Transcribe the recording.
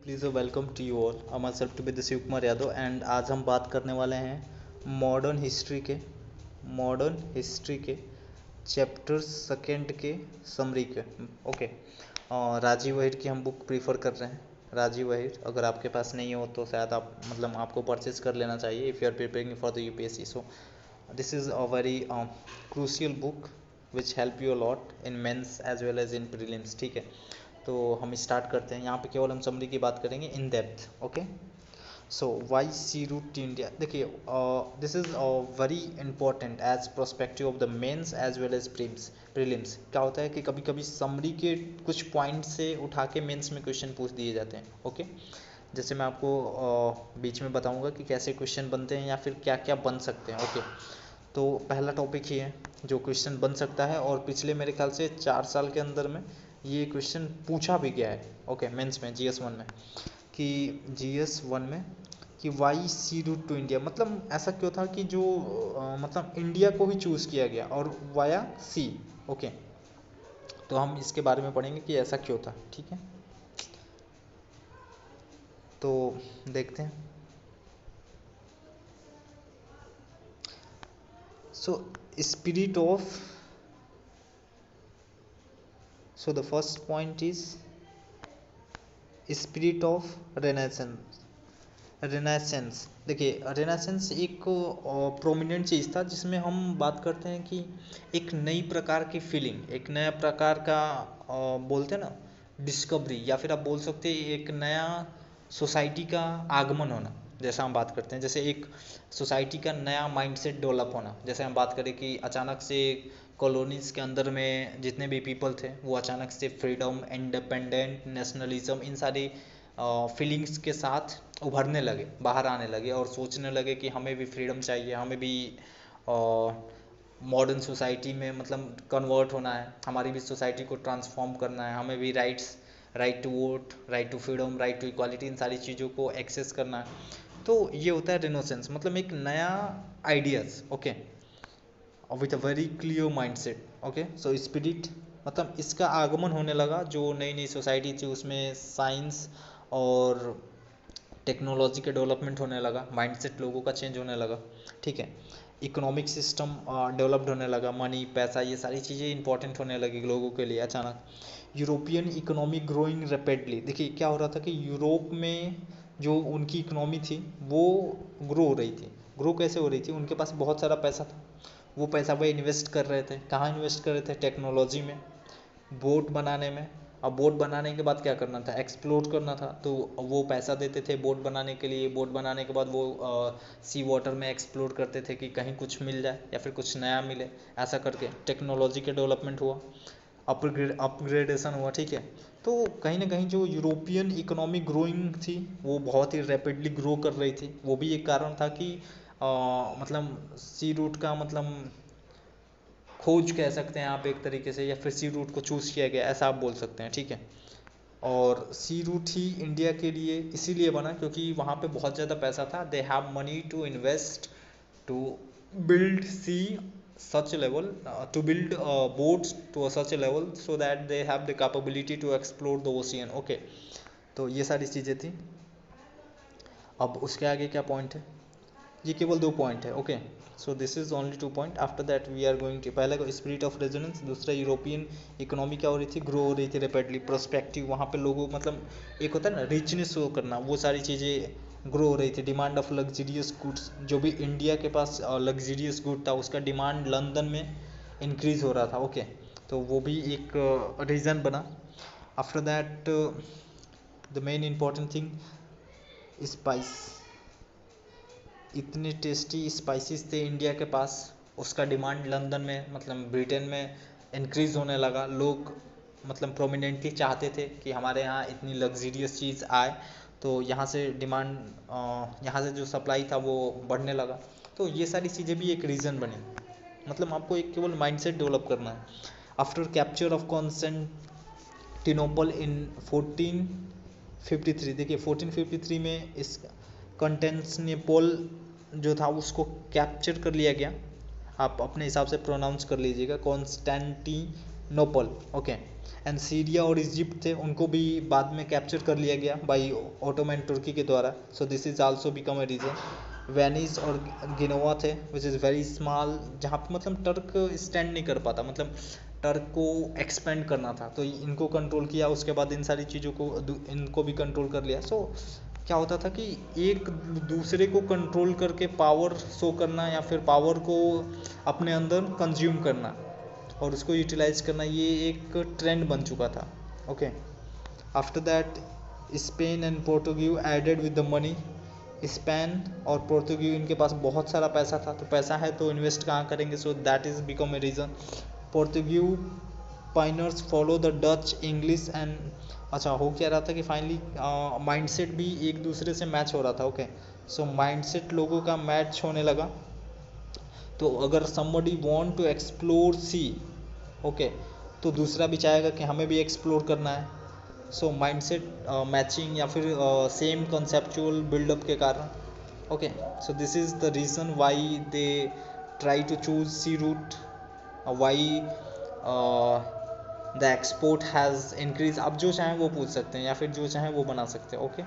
Please welcome to you all I myself to be the Shiv Kumar Yadav and आज हम बात करने वाले हैं मॉडर्न हिस्ट्री के चैप्टर सेकेंड के समरी के। ओके। राजीव वहीर की हम बुक प्रीफर कर रहे हैं। राजीव वहीर अगर आपके पास नहीं हो तो शायद आप आपको परचेज कर लेना चाहिए if you are preparing for the UPSC. So this is a very crucial book which help you a lot in mains as well as in prelims. ठीक है, तो हम स्टार्ट करते हैं। यहाँ पे केवल हम समरी की बात करेंगे in depth. Okay, so why C route to India. देखिए, this is very important as prospective of the mains as well as prelims. क्या होता है कि कभी कभी समरी के कुछ पॉइंट से उठा के मेंस में क्वेश्चन पूछ दिए जाते हैं। ओके, जैसे मैं आपको बीच में बताऊंगा कि कैसे क्वेश्चन बनते हैं या फिर क्या क्या बन सकते हैं। ओके, तो पहला टॉपिक ही है जो क्वेश्चन बन सकता है और पिछले मेरे ख्याल से 4 साल के अंदर में ये क्वेश्चन पूछा भी गया है। ओके, मेंस में GS1 में कि why C route to India, मतलब ऐसा क्यों था कि जो मतलब इंडिया को ही चूज़ किया गया और वाया सी। ओके, तो हम इसके बारे में पढ़ेंगे कि ऐसा क्यों था। ठीक है, तो देखते हैं। So spirit of the first point is spirit of renaissance. देखिए, रेनेसेंस एक प्रोमिनेंट चीज़ था जिसमें हम बात करते हैं कि एक नई प्रकार की फीलिंग, एक नया प्रकार का बोलते हैं ना डिस्कवरी, या फिर आप बोल सकते हैं एक नया सोसाइटी का आगमन होना। जैसा हम बात करते हैं जैसे एक सोसाइटी का नया माइंडसेट डेवलप होना। जैसे हम बात करें कि अचानक से कॉलोनीज़ के अंदर में जितने भी पीपल थे वो अचानक से फ्रीडम, इंडिपेंडेंट, नेशनलिज्म, इन सारी फीलिंग्स के साथ उभरने लगे, बाहर आने लगे और सोचने लगे कि हमें भी फ्रीडम चाहिए, हमें भी मॉडर्न सोसाइटी में मतलब कन्वर्ट होना है, हमारी भी सोसाइटी को ट्रांसफॉर्म करना है, हमें भी right to vote, right to freedom, right to equality, इन सारी चीज़ों को एक्सेस करना है। तो ये होता है रेनेसेंस, मतलब एक नया ideas. Okay, with a very clear mindset. Okay, so spirit मतलब इसका आगमन होने लगा। जो नई नई सोसाइटी थी उसमें साइंस और टेक्नोलॉजी के डेवलपमेंट होने लगा, माइंडसेट लोगों का चेंज होने लगा। ठीक है, इकोनॉमिक सिस्टम डेवलप्ड होने लगा, मनी, पैसा, ये सारी चीज़ें इंपॉर्टेंट होने लगी लोगों के लिए अचानक। European economy growing rapidly. देखिए क्या हो रहा था कि यूरोप में जो उनकी इकोनॉमी थी वो ग्रो हो रही थी। ग्रो कैसे हो रही थी? उनके पास बहुत सारा पैसा था, वो पैसा वो इन्वेस्ट कर रहे थे। कहाँ इन्वेस्ट कर रहे थे? टेक्नोलॉजी में, बोट बनाने में। अब बोट बनाने के बाद क्या करना था? एक्सप्लोर करना था, तो वो पैसा देते थे बोट बनाने के लिए। बोट बनाने के बाद वो सी वाटर में एक्सप्लोर करते थे कि कहीं कुछ मिल जाए या फिर कुछ नया मिले। ऐसा करके टेक्नोलॉजी के डेवलपमेंट हुआ, अपग्रेडेशन हुआ। ठीक है, तो कहीं ना कहीं जो यूरोपियन इकोनॉमी ग्रोइंग थी वो बहुत ही रैपिडली ग्रो कर रही थी। वो भी एक कारण था कि मतलब सी रूट का मतलब खोज कह सकते हैं आप एक तरीके से, या फिर सी रूट को चूज़ किया गया, ऐसा आप बोल सकते हैं। ठीक है, और सी रूट ही इंडिया के लिए इसीलिए बना क्योंकि वहाँ पे बहुत ज़्यादा पैसा था। They have money to invest to build sea such a level, to build boats to a such a level so that they have the capability to explore the ocean. Okay, तो ये सारी चीज़ें थी। अब उसके आगे क्या पॉइंट है? ये केवल 2 पॉइंट है। Okay, so this is only 2 point. After that we are going to, पहले को स्पिरिट ऑफ रेजोनेंस, दूसरा यूरोपियन इकोनॉमी क्या हो रही थी? ग्रो हो रही थी रैपिडली। प्रोस्पेक्टिव, वहाँ पे लोगों मतलब एक होता है ना रिचनेस शो करना, वो सारी चीज़ें ग्रो हो रही थी। डिमांड ऑफ लग्जरियस गुड्स, जो भी इंडिया के पास लग्जरियस गुड था उसका डिमांड लंदन में इंक्रीज हो रहा था। ओके, तो वो भी एक रीज़न बना। After that the main important thing, spice. इतने टेस्टी स्पाइसेस थे इंडिया के पास, उसका डिमांड लंदन में मतलब ब्रिटेन में इंक्रीज़ होने लगा। लोग मतलब प्रोमिनेंटली चाहते थे कि हमारे यहाँ इतनी लग्जरियस चीज़ आए, तो यहाँ से डिमांड, यहाँ से जो सप्लाई था वो बढ़ने लगा। तो ये सारी चीज़ें भी एक रीज़न बनी। मतलब आपको एक केवल माइंडसेट डेवलप करना है। आफ्टर कैप्चर ऑफ कॉन्स्टेंटिनोपल इन 1453, देखिए 1453 में इस कंटेंसनेपोल जो था उसको कैप्चर कर लिया गया। आप अपने हिसाब से प्रोनाउंस कर लीजिएगा, नोपल, ओके। एंड सीरिया और इजिप्ट थे, उनको भी बाद में कैप्चर कर लिया गया बाई ओटोमन तुर्की के द्वारा। So this is also become a reason. Venice और गिनोवा थे विच इज़ वेरी स्मॉल, जहाँ पे मतलब टर्क स्टैंड नहीं कर पाता, मतलब टर्क को एक्सपेंड करना था, तो इनको कंट्रोल किया। उसके बाद इन सारी चीज़ों को इनको भी कंट्रोल कर लिया। सो क्या होता था कि एक दूसरे को कंट्रोल करके पावर शो करना या फिर पावर को अपने अंदर कंज्यूम करना और उसको यूटिलाइज करना, ये एक ट्रेंड बन चुका था, okay. After that Spain and Portuguese added with the money. Spain और पोर्तुगीज, इनके पास बहुत सारा पैसा था, तो पैसा है तो इन्वेस्ट कहाँ करेंगे, so that is become a reason. Portuguese पाइनर्स follow the Dutch English and, अच्छा हो क्या रहा था कि फाइनली माइंडसेट भी एक दूसरे से मैच हो रहा था, ओके। सो माइंडसेट लोगों का मैच होने लगा। तो अगर somebody want to explore sea, okay, तो दूसरा भी चाहेगा कि हमें भी एक्सप्लोर करना है। सो माइंडसेट मैचिंग या फिर सेम कॉन्सेप्चुअल बिल्डअप के कारण, okay. So this is the reason why they try to choose sea route, why the export has increase. आप जो चाहें वो पूछ सकते हैं या फिर जो चाहें वो बना सकते हैं, ओके।